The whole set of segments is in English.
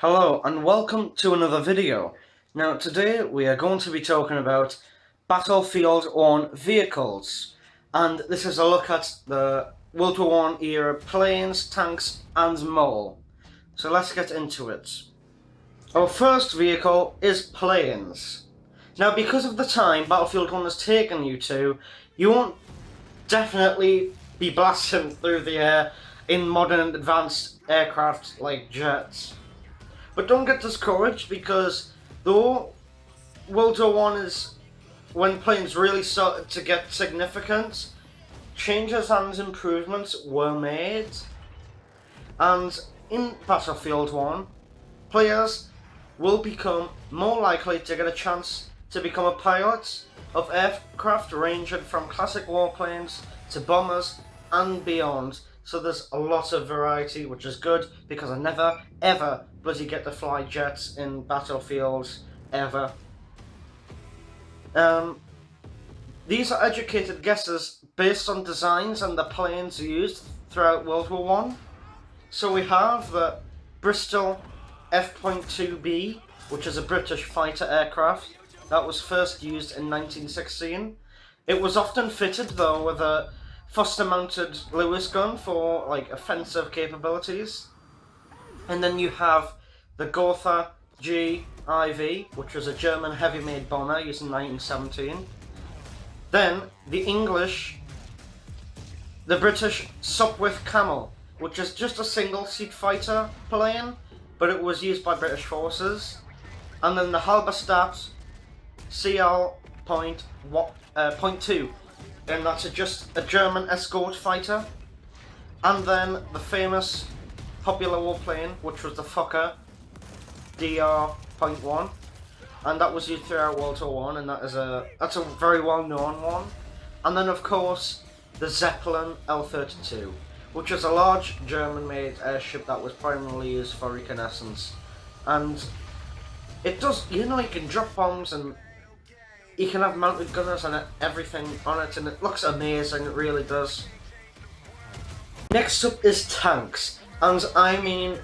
Hello and welcome to another video. Now today we are going to be talking about Battlefield 1 vehicles, and this is a look at the World War One era planes, tanks and more. So let's get into it. Our first vehicle is planes. Now because of the time Battlefield 1 has taken you to, you won't definitely be blasting through the air in modern advanced aircraft like jets. But don't get discouraged, because though World War One is when planes really started to get significant, changes and improvements were made. And in Battlefield 1, players will become more likely to get a chance to become a pilot of aircraft ranging from classic warplanes to bombers and beyond. So there's a lot of variety, which is good, because I never ever bloody get to fly jets in Battlefields ever. These are educated guesses based on designs and the planes used throughout World War One. So we have the Bristol F.2B, which is a British fighter aircraft that was first used in 1916. It was often fitted though with a Foster-mounted Lewis gun for like offensive capabilities. And then you have the Gotha GIV, which was a German heavy-made bomber used in 1917. Then the British Sopwith Camel, which is just a single-seat fighter plane, but it was used by British forces. And then the Halberstadt CL.2, and that's just a German escort fighter. And then the famous popular warplane, which was the Fokker DR.1, and that was used throughout World War One, and that's a very well-known one. And then of course the Zeppelin L-32, which is a large German-made airship that was primarily used for reconnaissance. And it does, you can drop bombs and you can have mounted gunners and everything on it, and it looks amazing, it really does. Next up is tanks, and I mean,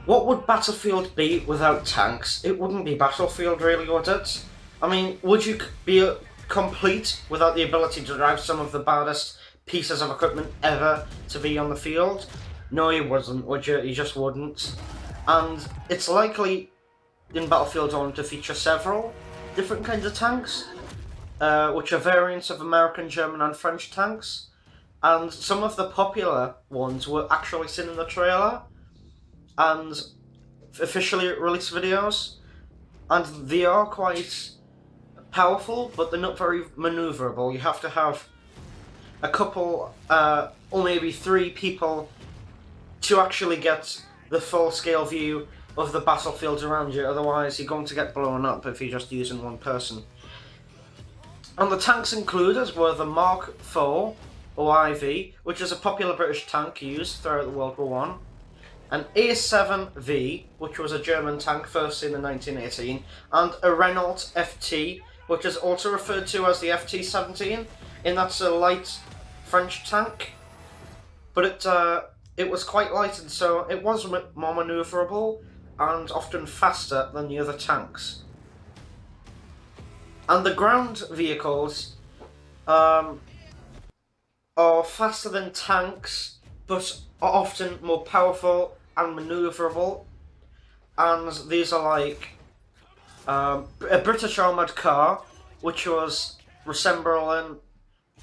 what would Battlefield be without tanks? It wouldn't be Battlefield, really, would it? I mean, would you be complete without the ability to drive some of the baddest pieces of equipment ever to be on the field? No, you wouldn't, would you? You just wouldn't. And it's likely in Battlefield 1 to feature several different kinds of tanks, which are variants of American, German and French tanks. And some of the popular ones were actually seen in the trailer and officially released videos, and they are quite powerful, but they're not very maneuverable. You have to have a couple, or maybe 3 people to actually get the full-scale view of the battlefield around you, otherwise you're going to get blown up if you're just using one person. And the tanks included were the Mark IV, or IV, which is a popular British tank used throughout World War One, an A7V, which was a German tank first seen in 1918, and a Renault FT, which is also referred to as the FT-17, and that's a light French tank, but it was quite light, and so it was more manoeuvrable and often faster than the other tanks. And the ground vehicles are faster than tanks, but are often more powerful and manoeuvrable. And these are like a British armoured car, which was resembling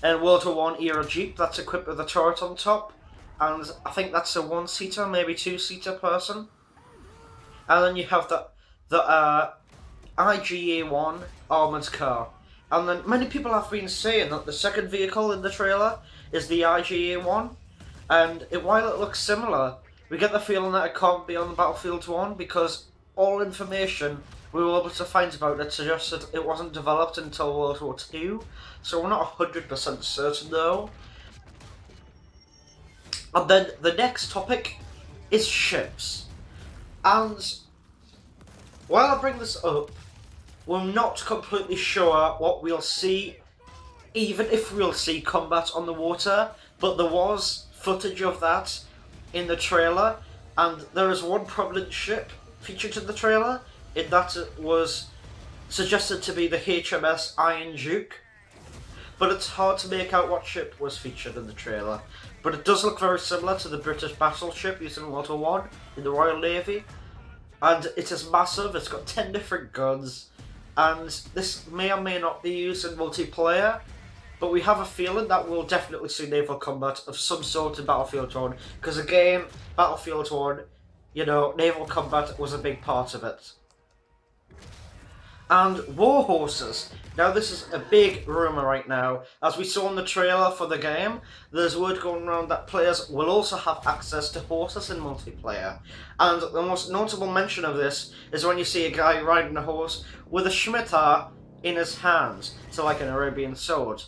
a World War One era Jeep that's equipped with a turret on top, and I think that's a 1-seater, maybe 2-seater person. And then you have the IGA-1 armoured car. And then many people have been saying that the second vehicle in the trailer is the IGA-1, and while it looks similar, we get the feeling that it can't be on the Battlefield 1, because all information we were able to find about it suggested it wasn't developed until World War II, so we're not 100% certain though. And then the next topic is ships. And while I bring this up, we're not completely sure what we'll see, even if we'll see combat on the water, but there was footage of that in the trailer, and there is one prominent ship featured in the trailer, in that it was suggested to be the HMS Iron Duke, but it's hard to make out what ship was featured in the trailer. But it does look very similar to the British battleship used in World War One in the Royal Navy, and it is massive. It's got 10 different guns, and this may or may not be used in multiplayer, but we have a feeling that we'll definitely see naval combat of some sort in Battlefield 1, because again, Battlefield 1, you know, naval combat was a big part of it. And war horses. Now this is a big rumour right now. As we saw in the trailer for the game, there's word going around that players will also have access to horses in multiplayer. And the most notable mention of this is when you see a guy riding a horse with a scimitar in his hands, so like an Arabian sword.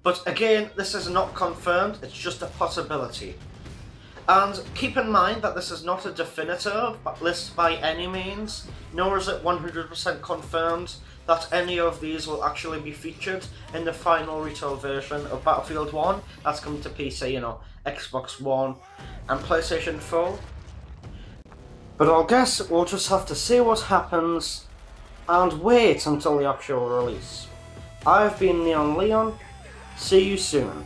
But again, this is not confirmed, it's just a possibility. And keep in mind that this is not a definitive list by any means, nor is it 100% confirmed that any of these will actually be featured in the final retail version of Battlefield 1 that's coming to PC, you know, Xbox One and PlayStation 4. But I guess we'll just have to see what happens and wait until the actual release. I've been Neon Leon, see you soon.